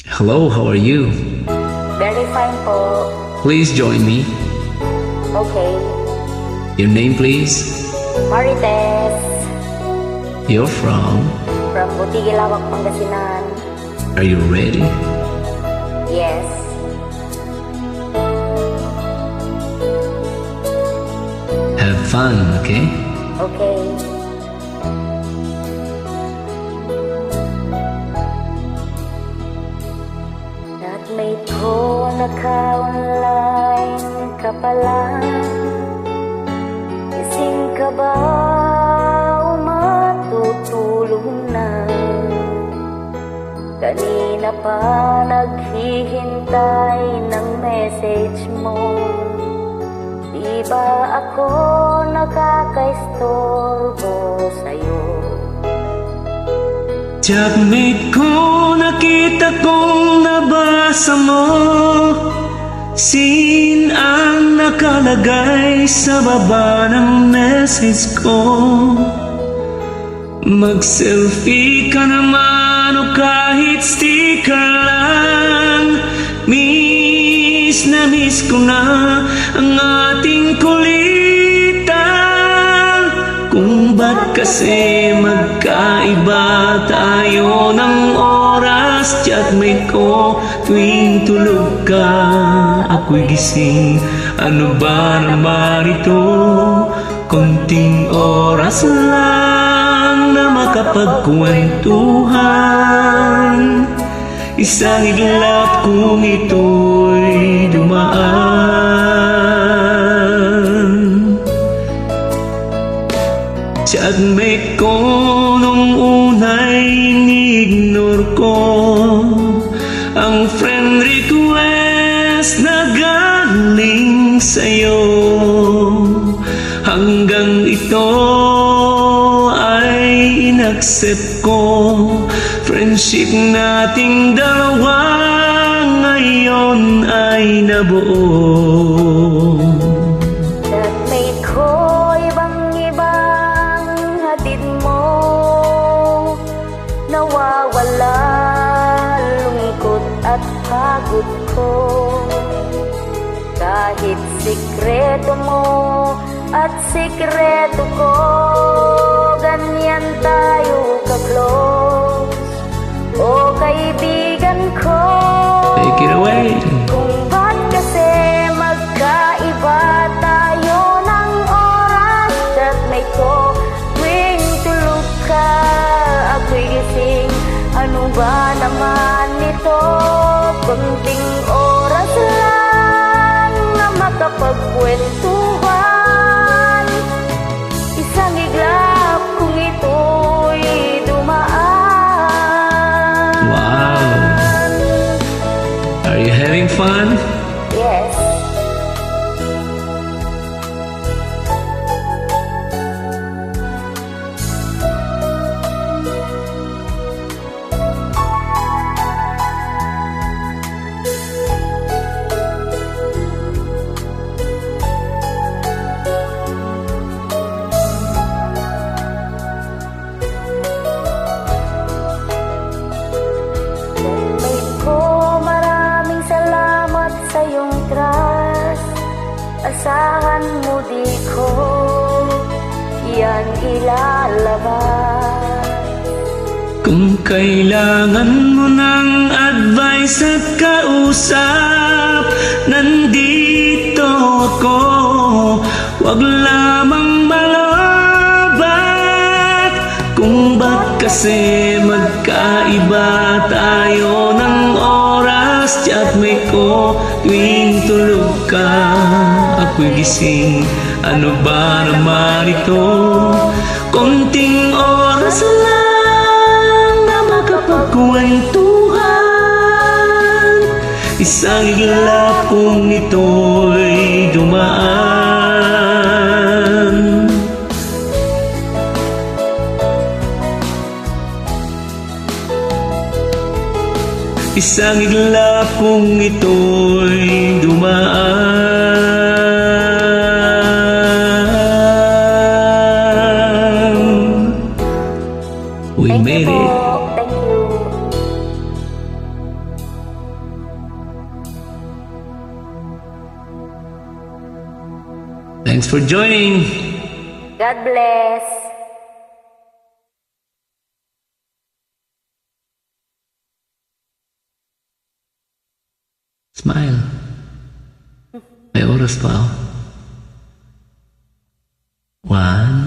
Hello, how are you? Very fine po. Please join me. Okay. Your name, please? Marites. You're from? From Butigilawak, Pangasinan. Are you ready? Yes. Have fun, okay? Okay. Flatmate ko, naka-online ka pala. Gising ka ba o matutulog na? Kanina pa naghihintay ng message mo. Di ba ako nakaka-istorbo sa'yo? Chatmate ko, nakita kong nabasa mo. Sin ang nakalagay sa baba ng message ko. Mag-selfie ka naman o kahit sticker lang. Miss na miss ko na ang ating kulitan. Kung ba't kasi magkaiba tayo ng oras. Chatmate ko, tuwing tulog ka, ako'y gising. Ano ba naman ito? Konting oras lang na makapagkwentuhan. Isang iglap kung ito'y dumaan. Chatmate ko, nung una'y ni-ignore ko ang friend request na galing sa'yo. Hanggang ito ay inaccept ko. Friendship nating dalawa ngayon ay nabuo. Flatmate ko, ibang-ibang hatid mo. Nawawala lungkot at pagod ko. Kahit sikreto mo at sikreto ko, ganyan tayo ka-close. O kaibigan ko, Take it away. kung ba't kasi magkaiba tayo ng oras. Chatmate ko, tuwing tulog ka, ako'y gising. Ano ba naman ito? Kunting oras lang na makapagkwentuhan. Isang iglap kung ito'y dumaan. Wow. Are you having fun? Yes. Chatmate ko, maraming salamat sa iyong trust. Asahan mo di ko yan ilalabas. Kung kailangan mo ng advice at kausap, nandito ako. Huwag lamang malabat. Kung ba't kasi magkaiba tayo ng oras. Chatmate ko, tuwing tulog ka, ako'y gising. Ano ba naman ito? Konting oras lang na makapagkwentuhan. Isang iglap kung ito'y dumaan. Isang iglap kung ito'y dumaan. We Thank made you it. po. Thank you. Thanks for joining. God bless. Smile. May oras pa, oh. 1,